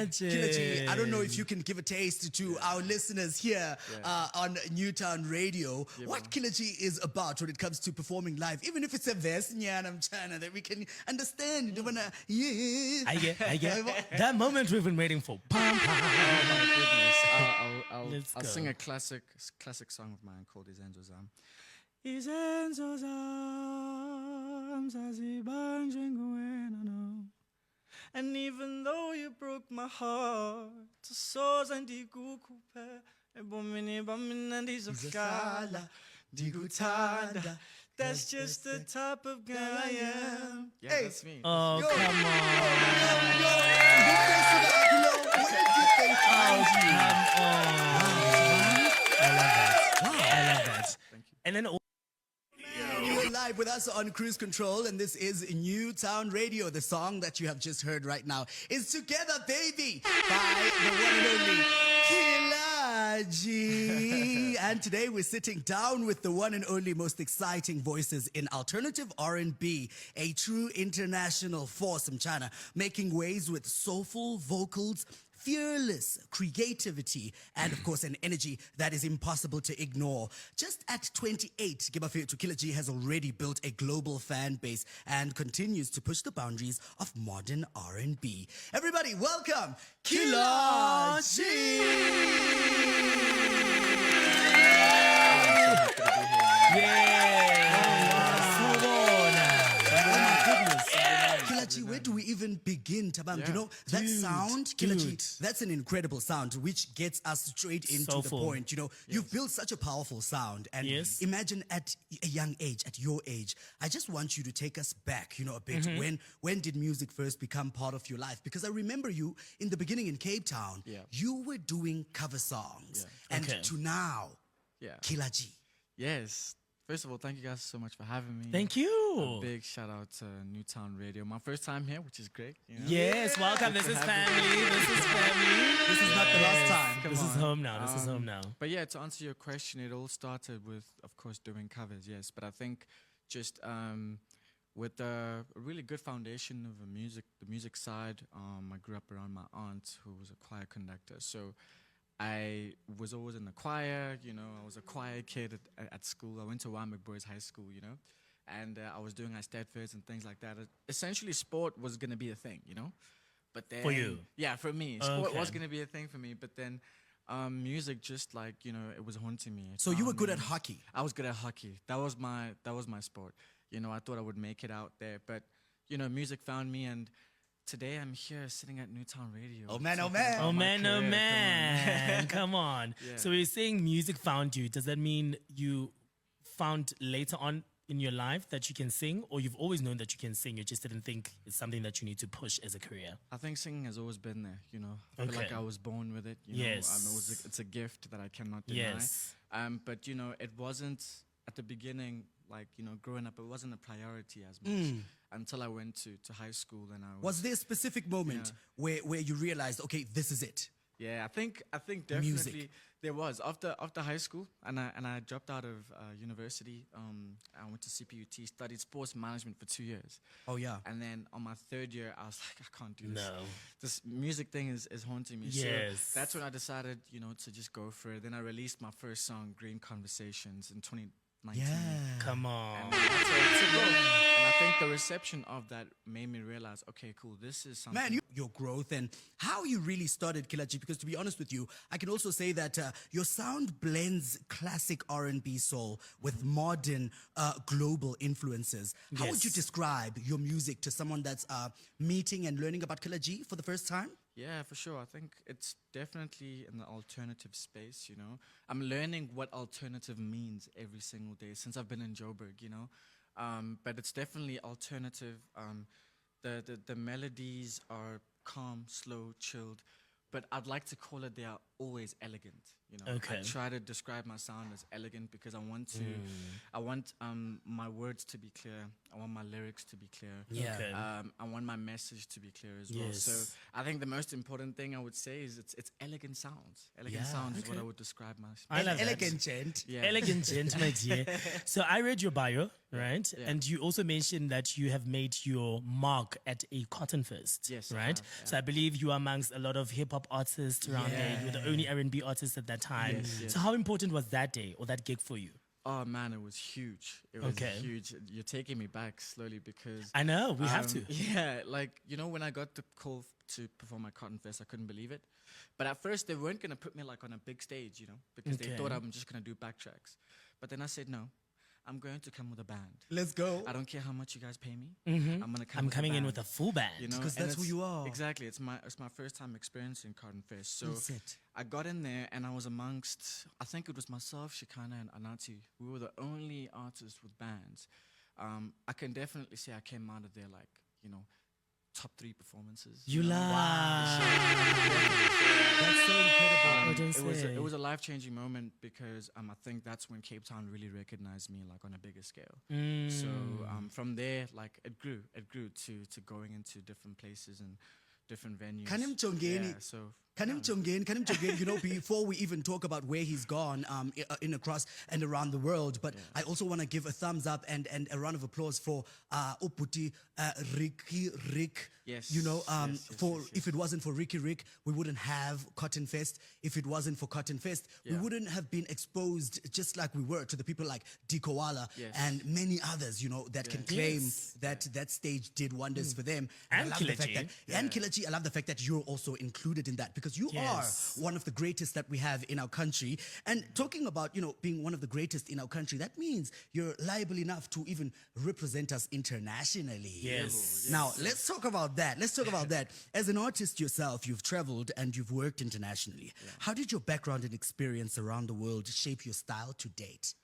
Killer G, I don't know if you can give a taste to our listeners here on Newtown Radio. What Killer G is about when it comes to performing live, even if it's a verse China that we can understand. You don't wanna, I get. That moment we've been waiting for. Pam, pam. Oh my goodness. I'll sing a classic song of mine called Izenzo Zam. Izenzo Zam, zazibanje nguwena no. And even though you broke my heart, soza ndikukupe, ebomini bamina ndizohlala, ndikuthanda. That's just the type of guy I am. Yeah, hey. That's me. Oh, come on. I love that. Thank you. And then you're live with us on Cruise Control, and this is Newtown Radio. The song that you have just heard right now is Together Baby by the one and only Killer G. And today we're sitting down with the one and only most exciting voices in alternative R&B, a true international force from China, making waves with soulful vocals, fearless creativity, and of course an energy that is impossible to ignore. Just at 28, Killer G has already built a global fan base and continues to push the boundaries of modern R&B. Everybody, welcome Killer G! Where do we even begin, Tabang? You know, that sound, Killer G, that's an incredible sound, which gets us straight into the point. You know, you've built such a powerful sound. And imagine at a young age, at your age, I just want you to take us back, you know, a bit. When did music first become part of your life? Because I remember you in the beginning in Cape Town, you were doing cover songs. And to now, Killer G. Yes. First of all, thank you guys so much for having me. Thank you. A big shout out to Newtown Radio. My first time here, which is great. You know? Yes, welcome. This is family. This is family. This is not the last time. This is home now. This is home now. But yeah, to answer your question, it all started with, of course, doing covers, yes. But I think just with a really good foundation of the music side, I grew up around my aunt who was a choir conductor. So I was always in the choir, you know, I was a choir kid at school. I went to Weinberg Boys High School, you know, and I was doing Stedfords and things like that. Essentially, sport was going to be a thing, you know. But then, for you? Yeah, for me. Sport was going to be a thing for me, but then music just like, you know, it was haunting me. So you were good at hockey? I was good at hockey. That was my sport. You know, I thought I would make it out there, but, you know, music found me, and today I'm here sitting at Newtown Radio. Oh man, oh man. Oh man, oh man. Come on. So you're saying music found you. Does that mean you found later on in your life that you can sing, or you've always known that you can sing, you just didn't think it's something that you need to push as a career? I think singing has always been there, you know. I feel like I was born with it, you know. It's a gift that I cannot deny. Yes. But, you know, it wasn't at the beginning, like, you know, growing up, it wasn't a priority as much until I went to high school. And was there a specific moment where you realized, okay, this is it? Yeah, I think definitely music. There was after high school, and I dropped out of university. I went to CPUT, studied sports management for 2 years. Oh yeah. And then on my third year, I was like, I can't do this. No. This music thing is haunting me. Yes. So that's when I decided, you know, to just go for it. Then I released my first song, Green Conversations, in 2019. Come on. And that's where it's a growth. And I think the reception of that made me realize, okay, cool, this is something. Man, your growth and how you really started, Killer G, because to be honest with you, I can also say that your sound blends classic R&B soul with modern global influences. How would you describe your music to someone that's meeting and learning about Killer G for the first time? Yeah, for sure. I think it's definitely in the alternative space, you know. I'm learning what alternative means every single day since I've been in Joburg, you know. But it's definitely alternative. The melodies are calm, slow, chilled, but I'd like to call it they are always elegant. You know, Okay. I try to describe my sound as elegant because I want to, I want my words to be clear. I want my lyrics to be clear. Yeah. Okay. I want my message to be clear as well. So Yes. I think the most important thing I would say is it's elegant sounds. Elegant Yeah, sounds is what okay. I would describe my. I love that. Elegant gent. Yeah. Elegant gent, my dear. So I read your bio, right? Yeah. And you also mentioned that you have made your mark at a Cotton Fest, Yes, I right? have, yeah. So I believe you are amongst a lot of hip hop artists around there. You were the only R&B artist at that time. Yes. So how important was that day or that gig for you? Oh man, it was huge. It was Okay. huge. You're taking me back slowly because I know, we have to. Yeah, like when I got the call to perform at Cotton Fest, I couldn't believe it. But at first, they weren't gonna put me like on a big stage, because they thought Okay. I'm just gonna do backtracks. But then I said no. I'm going to come with a band. Let's go. I don't care how much you guys pay me. Mhm. I'm gonna come. I'm with coming a in band, with a full band. Because and that's who it's- you are. Exactly. It's my first time experiencing Cotton Fest. So That's it. I got in there and I was amongst, I think it was myself, Shikana, and Anati. We were the only artists with bands. I can definitely say I came out of there like, top 3 performances. You lie. That's so incredible. It was a life-changing moment because I think that's when Cape Town really recognized me like on a bigger scale. So from there, like it grew to going into different places and different venues. Kanimjongeni. Yeah, so Kanimjongeni, before we even talk about where he's gone in across and around the world, but I also want to give a thumbs up and a round of applause for Uputi Rick. Yes. If it wasn't for Ricky Rick, we wouldn't have Cotton Fest. If it wasn't for Cotton Fest, we Yeah. wouldn't have been exposed just like we were to the people like D Koala Yes. and many others, that can claim Yes. that stage did wonders for them. And I love Killer the fact G. that and Killer G, I love the fact that you're also included in that because you Yes. are one of the greatest that we have in our country. And talking about, being one of the greatest in our country, that means you're liable enough to even represent us internationally. Yes. Now, let's talk about that. As an artist yourself, you've traveled and you've worked internationally. How did your background and experience around the world shape your style to date?